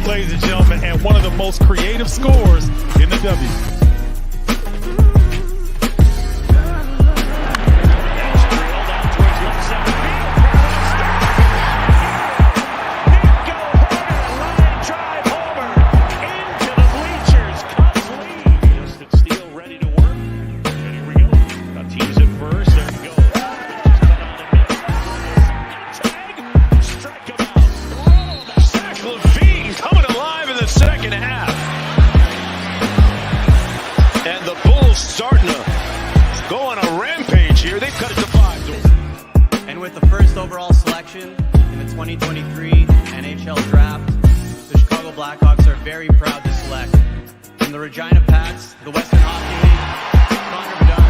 ladies and gentlemen, and one of the most creative scorers in the W. Starting to go on a rampage here. They've cut it to 5. And with the first overall selection in the 2023 NHL Draft, the Chicago Blackhawks are very proud to select from the Regina Pats, the Western Hockey League, Connor Bedard.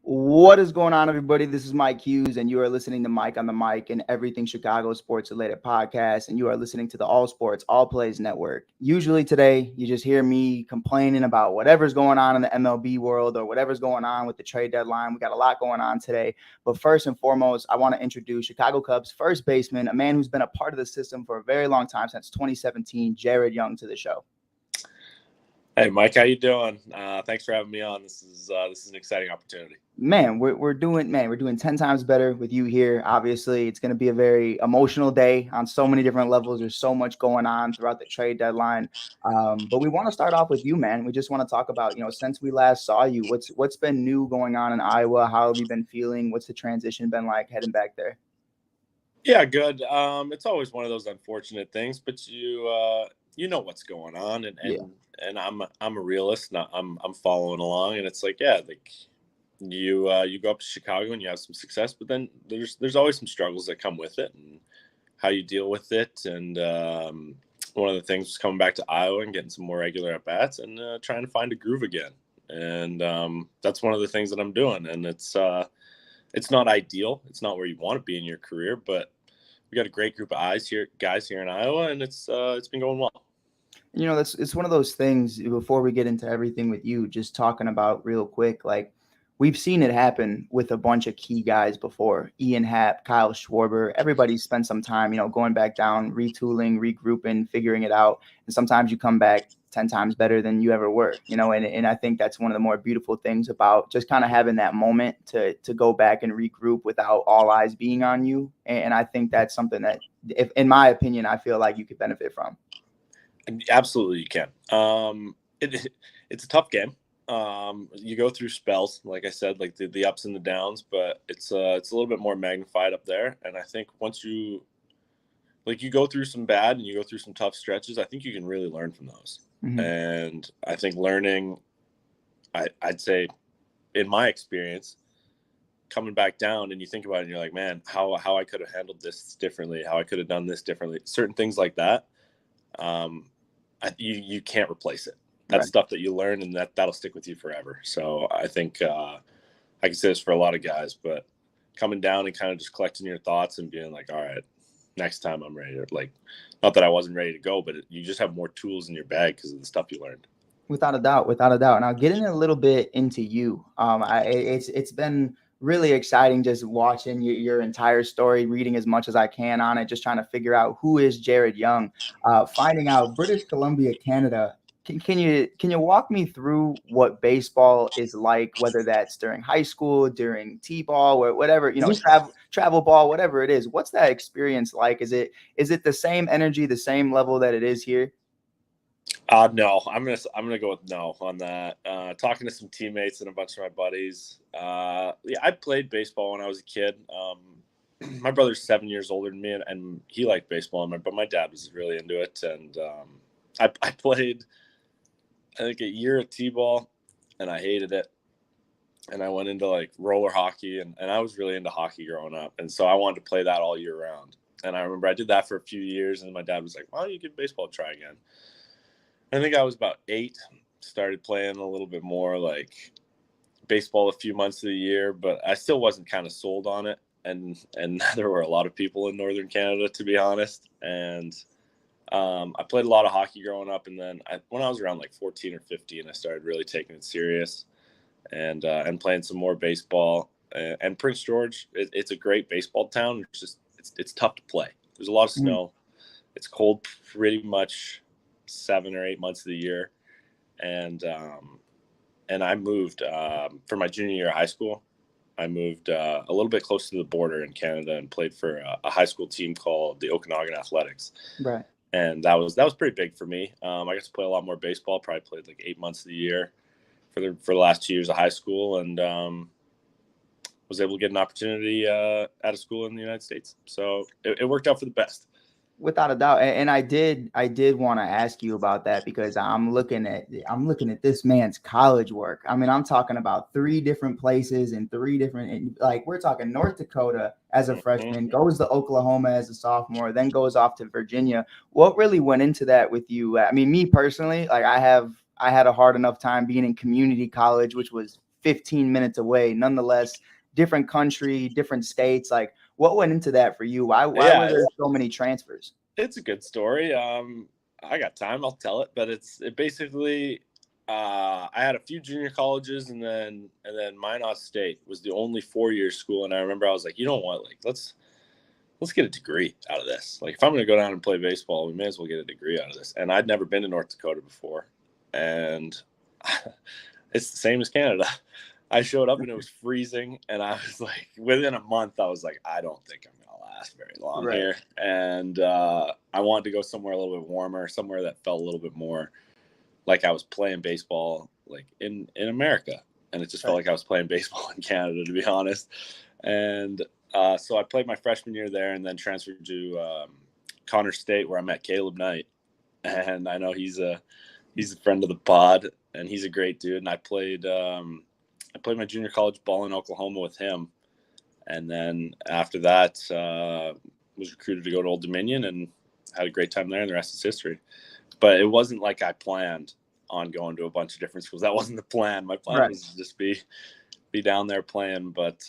What is going on, everybody? This is Mike Hughes, and you are listening to Mike on the Mic and Everything Chicago Sports Related podcast, and you are listening to the All Sports, All Plays Network. Usually today, you just hear me complaining about whatever's going on in the MLB world or whatever's going on with the trade deadline. We got a lot going on today, but first and foremost, I want to introduce Chicago Cubs first baseman, a man who's been a part of the system for a very long time, since 2017, Jared Young, to the show. Hey, Mike, how you doing? Thanks for having me on. This is an exciting opportunity. Man, we're doing 10 times better with you here. Obviously, it's going to be a very emotional day on so many different levels. There's so much going on throughout the trade deadline. But we want to start off with you, man. We just want to talk about, since we last saw you, what's been new going on in Iowa? How have you been feeling? What's the transition been like heading back there? Yeah, good. It's always one of those unfortunate things, but you know what's going on, and I'm a realist. I'm following along, and it's like, you go up to Chicago and you have some success, but then there's always some struggles that come with it and how you deal with it. And one of the things was coming back to Iowa and getting some more regular at bats and trying to find a groove again. And that's one of the things that I'm doing. And it's not ideal. It's not where you want to be in your career, but we got a great group of guys here in Iowa, and it's been going well. It's one of those things. Before we get into everything with you, just talking about real quick, like, we've seen it happen with a bunch of key guys before. Ian Happ, Kyle Schwarber, everybody spent some time, going back down, retooling, regrouping, figuring it out. And sometimes you come back 10 times better than you ever were, and I think that's one of the more beautiful things about just kind of having that moment to go back and regroup without all eyes being on you. And I think that's something that, in my opinion, I feel like you could benefit from. Absolutely, you can. It's a tough game. You go through spells, like I said, like the ups and the downs, but it's a little bit more magnified up there. And I think once you go through some bad and you go through some tough stretches, I think you can really learn from those. Mm-hmm. And I think learning, I'd say, in my experience, coming back down and you think about it and you're like, man, how I could have handled this differently, how I could have done this differently, certain things like that. You can't replace it. That's right. Stuff that you learn, and that'll stick with you forever. So I think I can say this for a lot of guys, but coming down and kind of just collecting your thoughts and being like, all right, next time I'm ready. Not that I wasn't ready to go, but you just have more tools in your bag because of the stuff you learned. Without a doubt. Now, getting a little bit into you, it's been really exciting just watching your entire story, reading as much as I can on it, just trying to figure out who is Jared Young, finding out British Columbia, Canada. Can you walk me through what baseball is like, whether that's during high school, during T-ball, or whatever, travel ball, whatever it is? What's that experience like? Is it the same energy, the same level that it is here? No, I'm gonna go with no on that. Talking to some teammates and a bunch of my buddies. I played baseball when I was a kid. My brother's 7 years older than me, and he liked baseball, but my dad was really into it. And I played, I think, a year at T-ball, and I hated it. And I went into roller hockey, and I was really into hockey growing up, and so I wanted to play that all year round. And I remember I did that for a few years, and my dad was like, "Why don't you give baseball a try again?" I think I was about 8, started playing a little bit more baseball a few months of the year, but I still wasn't kind of sold on it. And there were a lot of people in Northern Canada, to be honest. And I played a lot of hockey growing up, and then when I was around like 14 or 15, I started really taking it serious and playing some more baseball. And Prince George, it's a great baseball town. It's tough to play. There's a lot of snow. It's cold pretty much 7 or 8 months of the year. And I moved for my junior year of high school. I moved a little bit close to the border in Canada and played for a high school team called the Okanagan Athletics. Right. And that was pretty big for me. I got to play a lot more baseball. Probably played like 8 months of the year for the last 2 years of high school, and was able to get an opportunity at a school in the United States. So it worked out for the best. Without a doubt. And I did want to ask you about that, because I'm looking at this man's college work. I mean, I'm talking about 3 different places and 3 different, like, we're talking North Dakota as a freshman, goes to Oklahoma as a sophomore, then goes off to Virginia. What really went into that with you? I mean, me personally, like, I had a hard enough time being in community college, which was 15 minutes away. Nonetheless, different country, different states. Like, what went into that for you? Why were there so many transfers? It's a good story. I got time, I'll tell it. But it basically, I had a few junior colleges, and then Minot State was the only 4-year school. And I remember I was like, you know what, like, let's get a degree out of this. Like, if I'm going to go down and play baseball, we may as well get a degree out of this. And I'd never been to North Dakota before, and it's the same as Canada. I showed up and it was freezing, and I was like, within a month, I was like, I don't think I'm going to last very long here. And I wanted to go somewhere a little bit warmer, somewhere that felt a little bit more like I was playing baseball, like in America. And it just felt like I was playing baseball in Canada, to be honest. And so I played my freshman year there, and then transferred to Connor State, where I met Caleb Knight. And I know he's a friend of the pod, and he's a great dude. And I played my junior college ball in Oklahoma with him. And then after that, was recruited to go to Old Dominion and had a great time there, and the rest is history. But it wasn't like I planned on going to a bunch of different schools. That wasn't the plan. My plan was to just be down there playing. But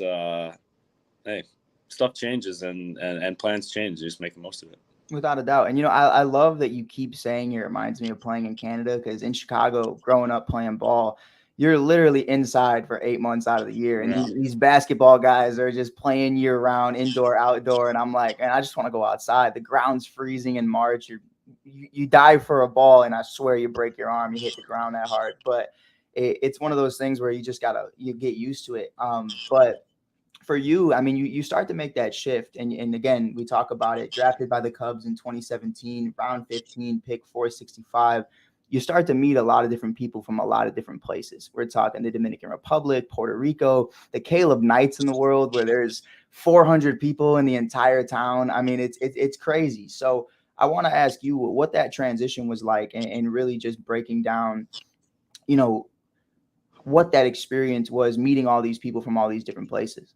hey, stuff changes and plans change. You just make the most of it. Without a doubt. And, I love that you keep saying it reminds me of playing in Canada, because in Chicago, growing up playing ball, you're literally inside for 8 months out of the year. And these basketball guys are just playing year round, indoor, outdoor. And I'm like, and I just want to go outside. The ground's freezing in March. You dive for a ball, and I swear you break your arm. You hit the ground that hard. But it's one of those things where you just you get used to it. But for you, I mean, you start to make that shift. And again, we talk about it, drafted by the Cubs in 2017, round 15, pick 465. You start to meet a lot of different people from a lot of different places. We're talking the Dominican Republic, Puerto Rico, the Caleb Knights in the world, where there's 400 people in the entire town. I mean, it's crazy. So I want to ask you what that transition was like, and really just breaking down, what that experience was, meeting all these people from all these different places.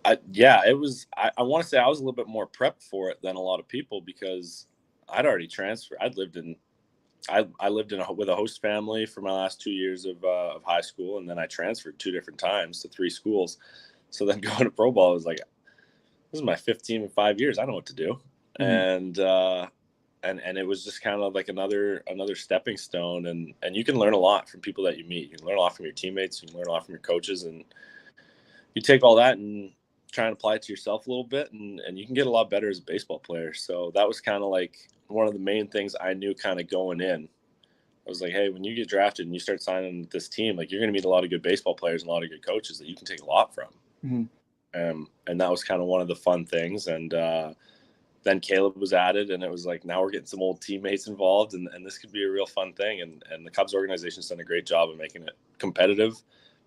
It was. I want to say I was a little bit more prepped for it than a lot of people, because I'd already transferred. I lived with a host family for my last 2 years of high school, and then I transferred 2 different times to 3 schools. So then going to pro ball, I was like, this is my 5th team in 5 years. I know what to do. And it was just kind of like another stepping stone, and you can learn a lot from people that you meet. You can learn a lot from your teammates. You can learn a lot from your coaches, and you take all that and try and apply it to yourself a little bit, and you can get a lot better as a baseball player. So that was kind of like one of the main things I knew kind of going in. I was like, hey, when you get drafted and you start signing with this team, like, you're going to meet a lot of good baseball players and a lot of good coaches that you can take a lot from. And that was kind of one of the fun things. And then Caleb was added, and it was like, now we're getting some old teammates involved, and this could be a real fun thing. And the Cubs organization's done a great job of making it competitive,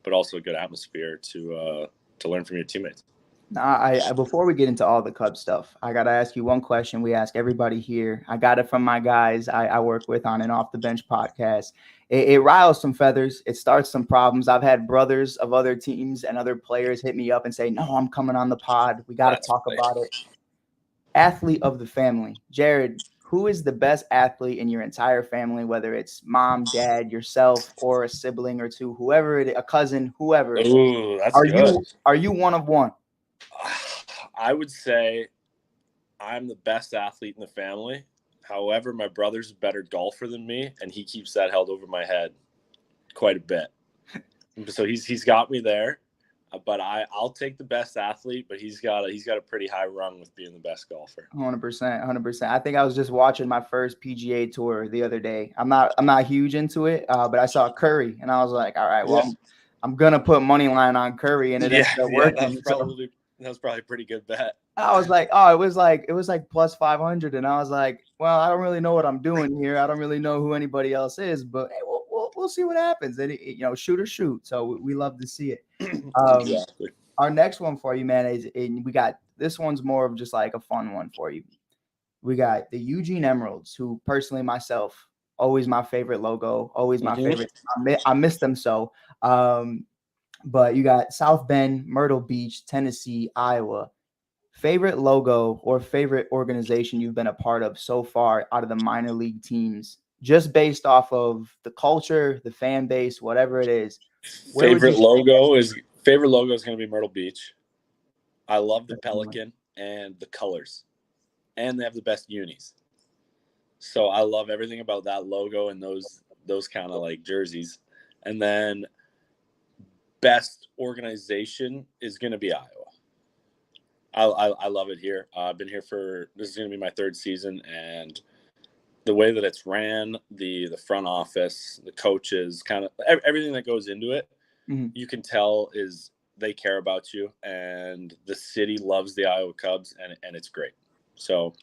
but also a good atmosphere to learn from your teammates. Now, before we get into all the Cubs stuff, I got to ask you one question we ask everybody here. I got it from my guys I work with on and off the bench podcast. It riles some feathers. It starts some problems. I've had brothers of other teams and other players hit me up and say, no, I'm coming on the pod. We got to talk about it. Athlete of the family. Jared, who is the best athlete in your entire family, whether it's mom, dad, yourself, or a sibling or two, whoever it is, a cousin, whoever it is. Ooh, that's good. Are you one of one? I would say I'm the best athlete in the family. However, my brother's a better golfer than me, and he keeps that held over my head quite a bit. So he's got me there, but I'll take the best athlete. But he's got a pretty high rung with being the best golfer. 100%, 100%. I think I was just watching my first PGA tour the other day. I'm not huge into it, but I saw Curry, and I was like, all right, well, Yeah. I'm gonna put money line on Curry, and it ended up working. That was probably a pretty good bet. I was like, oh, it was like plus 500, and I was like, well, I don't really know what I'm doing here. I don't really know who anybody else is, but hey, we'll see what happens. And shoot or shoot. So we love to see it. Exactly. Our next one for you, man, is we got this one's more of just like a fun one for you. We got the Eugene Emeralds, who personally myself, always my favorite logo, always my favorite. I miss them so. But you got South Bend, Myrtle Beach, Tennessee, Iowa. Favorite logo or favorite organization you've been a part of so far out of the minor league teams, just based off of the culture, the fan base, whatever it is. Favorite logo is going to be Myrtle Beach. I love the Pelican and the colors, and they have the best unis. So I love everything about that logo and those kind of like jerseys. And then best organization is going to be Iowa. I love it here. I've been here this is going to be my third season, and the way that it's ran, the front office, the coaches, kind of everything that goes into it, you can tell is they care about you, and the city loves the Iowa Cubs, and it's great. So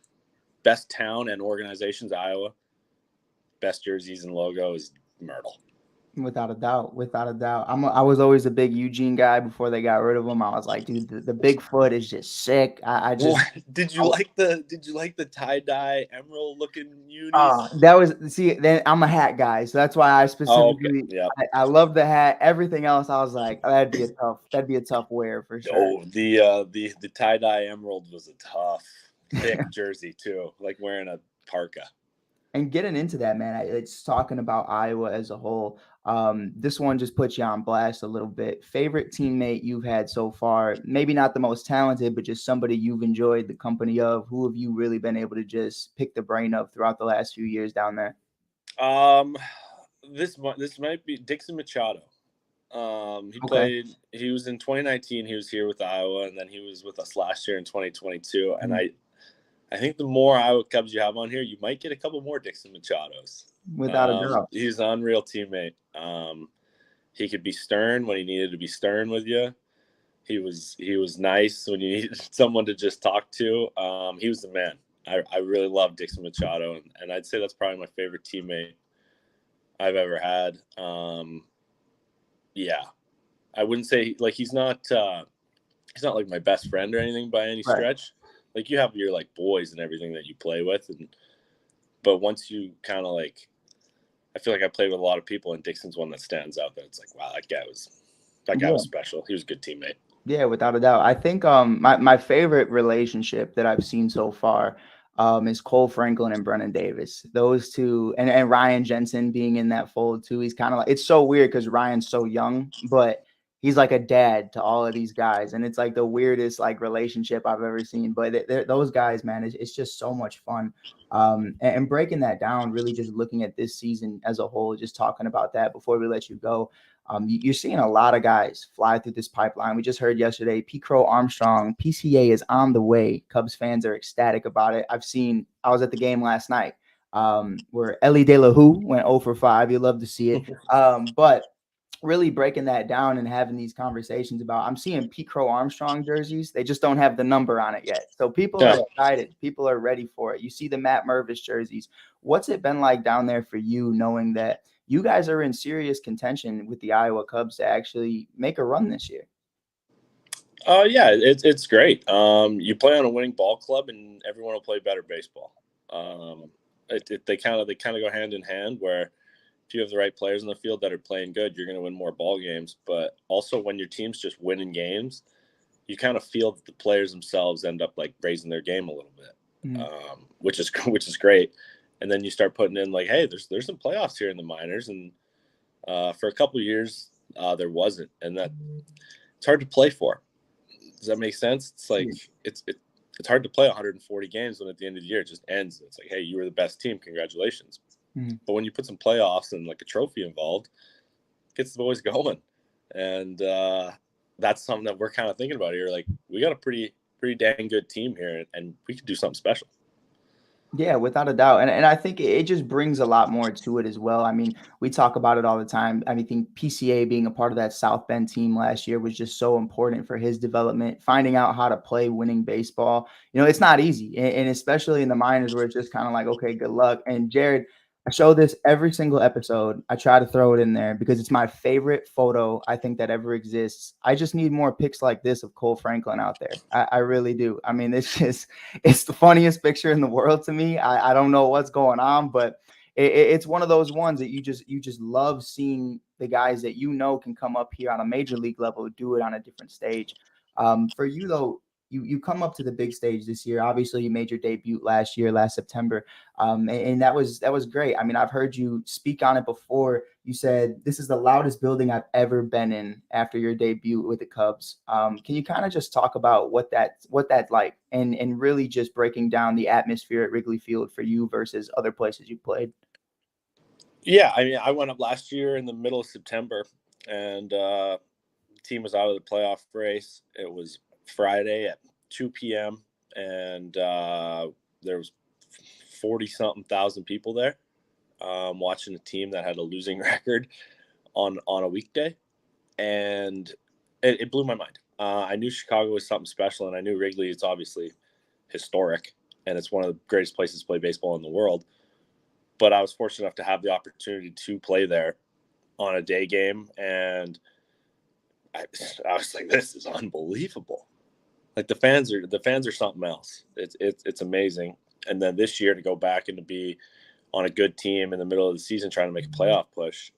best town and organizations, Iowa. Best jerseys and logo is Myrtle. Without a doubt. I was always a big Eugene guy before they got rid of him. I was like, dude, the Bigfoot is just sick. Did you like the tie-dye emerald looking unis? Then I'm a hat guy, so that's why I specifically I love the hat. Everything else, I was like, that'd be a tough wear for sure. Oh, the tie-dye emerald was a tough, thick jersey too, like wearing a parka. And getting into that, man, it's talking about Iowa as a whole. This one just puts you on blast a little bit. Favorite teammate you've had so far? Maybe not the most talented, but just somebody you've enjoyed the company of. Who have you really been able to just pick the brain of throughout the last few years down there? This might be Dixon Machado. He was in 2019. He was here with Iowa, and then he was with us last year in 2022. And I think the more Iowa Cubs you have on here, you might get a couple more Dixon Machados. Without a doubt. He's an unreal teammate. He could be stern when he needed to be stern with you. He was nice when you needed someone to just talk to. He was the man. I really love Dixon Machado, and I'd say that's probably my favorite teammate I've ever had. I wouldn't say like he's not like my best friend or anything by any stretch. Like you have your like boys and everything that you play with, but once you kind of like, I feel like I played with a lot of people, and Dixon's one that stands out. That it's like, wow, that guy was special. He was a good teammate. Yeah, without a doubt. I think my favorite relationship that I've seen so far is Cole Franklin and Brennan Davis. Those two, and Ryan Jensen being in that fold too. He's kind of like, it's so weird because Ryan's so young, but he's like a dad to all of these guys. And it's like the weirdest like relationship I've ever seen. But those guys, man, it's just so much fun. And breaking that down, really just looking at this season as a whole, just talking about that before we let you go. You're seeing a lot of guys fly through this pipeline. We just heard yesterday, P. Crow Armstrong, PCA is on the way. Cubs fans are ecstatic about it. I was at the game last night where Ellie De La Who went 0 for 5. You love to see it. But really breaking that down and having these conversations about, I'm seeing Pete Crow Armstrong jerseys. They just don't have the number on it yet. So people are excited. People are ready for it. You see the Matt Mervis jerseys. What's it been like down there for you, knowing that you guys are in serious contention with the Iowa Cubs to actually make a run this year? Yeah, it's great. You play on a winning ball club, and everyone will play better baseball. They kind of go hand in hand, where if you have the right players in the field that are playing good, you're going to win more ball games. But also when your team's just winning games, you kind of feel that the players themselves end up like raising their game a little bit, which is great. And then you start putting in like, hey, there's some playoffs here in the minors, and for a couple of years there wasn't, and that it's hard to play for. Does that make sense? It's like it's hard to play 140 games when at the end of the year it just ends. It's like, hey, you were the best team. Congratulations. Mm-hmm. But when you put some playoffs and like a trophy involved, it gets the boys going. And that's something that we're kind of thinking about here. Like, we got a pretty dang good team here, and we could do something special. Yeah, without a doubt. And I think it just brings a lot more to it as well. I mean, we talk about it all the time. I mean, I think PCA being a part of that South Bend team last year was just so important for his development, finding out how to play winning baseball. It's not easy. And especially in the minors where it's just kind of like, okay, good luck. And Jared, I show this every single episode. I try to throw it in there because it's my favorite photo I think that ever exists. I just need more pics like this of Cole Franklin out there. I really do. I mean, it's the funniest picture in the world to me. I don't know what's going on, but it's one of those ones that you just love seeing the guys that can come up here on a major league level, do it on a different stage. For you though, you come up to the big stage this year. Obviously, you made your debut last September, and that was great. I mean, I've heard you speak on it before. You said this is the loudest building I've ever been in after your debut with the Cubs. Can you kind of just talk about what that's like, and really just breaking down the atmosphere at Wrigley Field for you versus other places you played? Yeah, I mean, I went up last year in the middle of September, and the team was out of the playoff race. It was Friday at 2 p.m. and there was 40-something thousand people there watching a team that had a losing record on a weekday, and it blew my mind. I knew Chicago was something special, and I knew Wrigley. It's obviously historic, and it's one of the greatest places to play baseball in the world. But I was fortunate enough to have the opportunity to play there on a day game, and I was like, this is unbelievable. Like, the fans are something else. It's amazing. And then this year to go back and to be on a good team in the middle of the season trying to make a playoff push,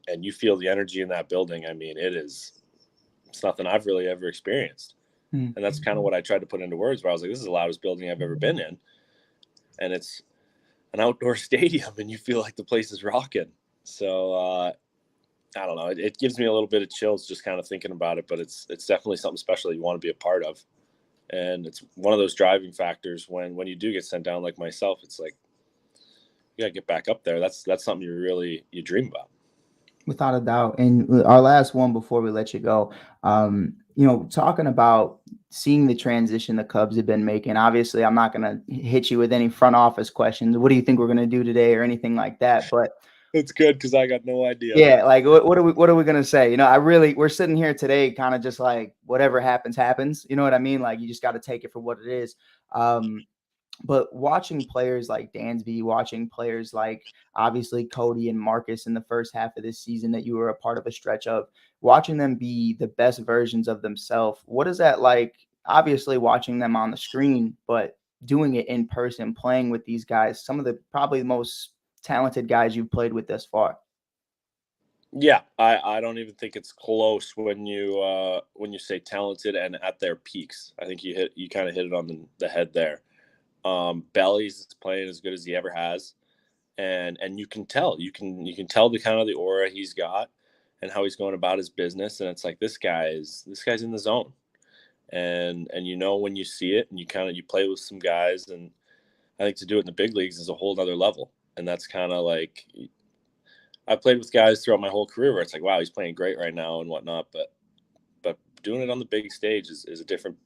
and you feel the energy in that building. I mean, it's nothing I've really ever experienced. Mm-hmm. And that's kind of what I tried to put into words, where I was like, this is the loudest building I've ever been in. And it's an outdoor stadium, and you feel like the place is rocking. So I don't know. It gives me a little bit of chills just kind of thinking about it, but it's definitely something special that you want to be a part of. And it's one of those driving factors when you do get sent down, like myself. It's like, you got to get back up there. That's something you dream about. Without a doubt. And our last one before we let you go, talking about seeing the transition the Cubs have been making. Obviously, I'm not going to hit you with any front office questions. What do you think we're going to do today or anything like that? But it's good because I got no idea. Yeah, like what are we going to say? We're sitting here today kind of just like whatever happens. You know what I mean? Like, you just got to take it for what it is. But watching players like Dansby, watching players like obviously Cody and Marcus in the first half of this season that you were a part of a stretch of, watching them be the best versions of themselves. What is that like? Obviously watching them on the screen, but doing it in person, playing with these guys, some of the probably the most talented guys you've played with thus far. Yeah, I don't even think it's close when you say talented and at their peaks. I think you kind of hit it on the head there. Belly's playing as good as he ever has, and you can tell tell the kind of the aura he's got and how he's going about his business, and it's like this guy's in the zone, and when you see it, and you play with some guys, and I think to do it in the big leagues is a whole other level, and that's kind of like, I played with guys throughout my whole career where it's like, wow, he's playing great right now and whatnot, but doing it on the big stage is a different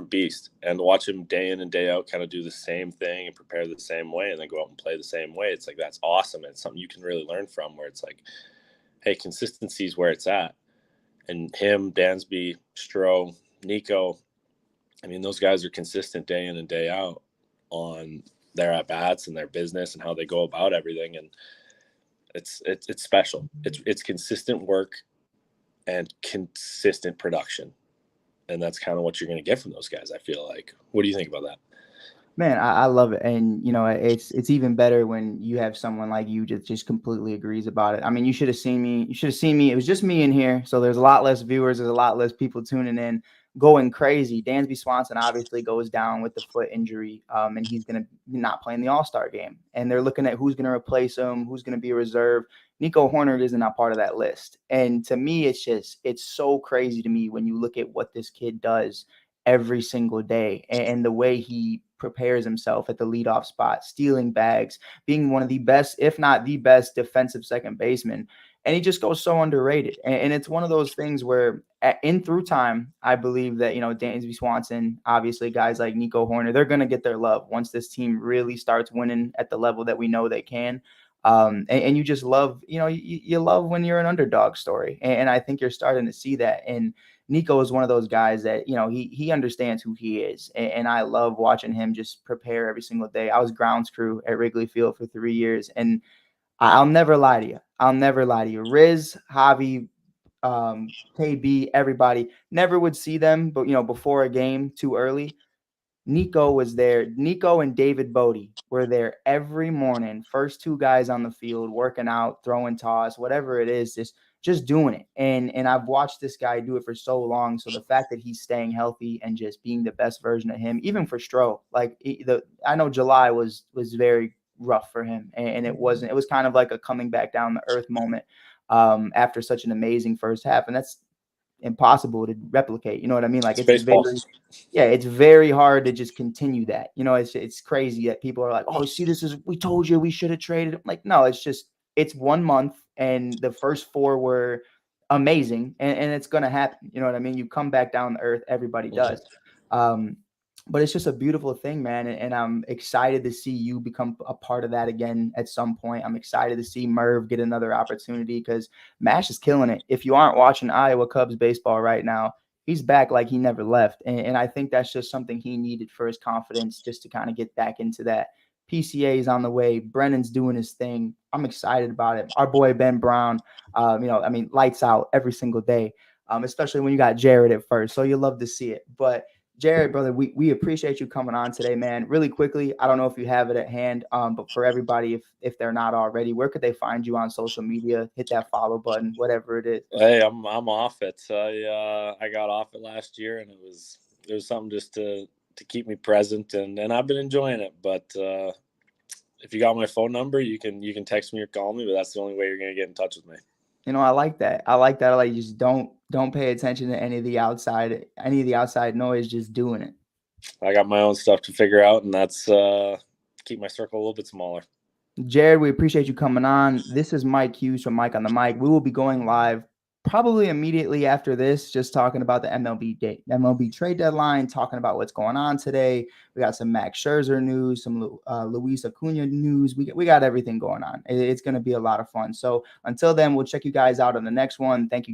beast. And to watch him day in and day out kind of do the same thing and prepare the same way and then go out and play the same way, it's like, that's awesome. It's something you can really learn from, where it's like, hey, consistency is where it's at. And him, Dansby, Stroh, Nico, I mean, those guys are consistent day in and day out on their at-bats and their business and how they go about everything. And it's special. It's consistent work and consistent production. And that's kind of what you're going to get from those guys, I feel like. What do you think about that? Man, I love it. And, it's even better when you have someone like you just completely agrees about it. I mean, you should have seen me. It was just me in here. So there's a lot less viewers. There's a lot less people tuning in, going crazy. Dansby Swanson obviously goes down with the foot injury, and he's going to not play in the All-Star game. And they're looking at who's going to replace him, who's going to be a reserve. Nico Horner isn't a part of that list. And to me, it's so crazy to me when you look at what this kid does every single day. And the way he prepares himself at the leadoff spot, stealing bags, being one of the best, if not the best, defensive second baseman. And he just goes so underrated. And it's one of those things where in through time, I believe that, Dansby Swanson, obviously guys like Nico Horner, they're going to get their love once this team really starts winning at the level that we know they can. And you just love, you love when you're an underdog story. And I think you're starting to see that. And Nico is one of those guys that, he understands who he is. And I love watching him just prepare every single day. I was grounds crew at Wrigley Field for 3 years. And I'll never lie to you. I'll never lie to you. Riz, Javi, KB, everybody never would see them, but before a game too early. Nico was there. Nico and David Bodie were there every morning. First two guys on the field, working out, throwing toss, whatever it is, just doing it. And I've watched this guy do it for so long. So the fact that he's staying healthy and just being the best version of him, even for Stroh, I know July was very rough for him, and it was kind of like a coming back down the earth moment after such an amazing first half, and that's impossible to replicate. You know what I mean? Like it's very hard to just continue that. It's crazy that people are like, oh, see, we told you we should have traded. I'm like, no, it's 1 month and the first 4 were amazing, and it's gonna happen. You know what I mean? You come back down to earth, everybody does. But it's just a beautiful thing, man. And I'm excited to see you become a part of that again at some point. I'm excited to see Merv get another opportunity because Mash is killing it. If you aren't watching Iowa Cubs baseball right now, he's back like he never left. And I think that's just something he needed for his confidence, just to kind of get back into that. PCA is on the way. Brennan's doing his thing. I'm excited about it. Our boy Ben Brown, lights out every single day, especially when you got Jared at first. So you love to see it. But Jared, brother, we appreciate you coming on today, man. Really quickly, I don't know if you have it at hand, but for everybody, if they're not already, where could they find you on social media? Hit that follow button, whatever it is. Hey, I'm off it. I got off it last year, and it was something just to keep me present, and I've been enjoying it. But if you got my phone number, you can text me or call me, but that's the only way you're gonna get in touch with me. I like that. I like just don't pay attention to any of the outside noise, just doing it. I got my own stuff to figure out, and that's keep my circle a little bit smaller. Jared, we appreciate you coming on. This is Mike Hughes from Mike on the Mic. We will be going live probably immediately after this, just talking about the MLB trade deadline, talking about what's going on today. We got some Max Scherzer news, some Luis Acuna news. We got everything going on. It's going to be a lot of fun. So until then, we'll check you guys out on the next one. Thank you.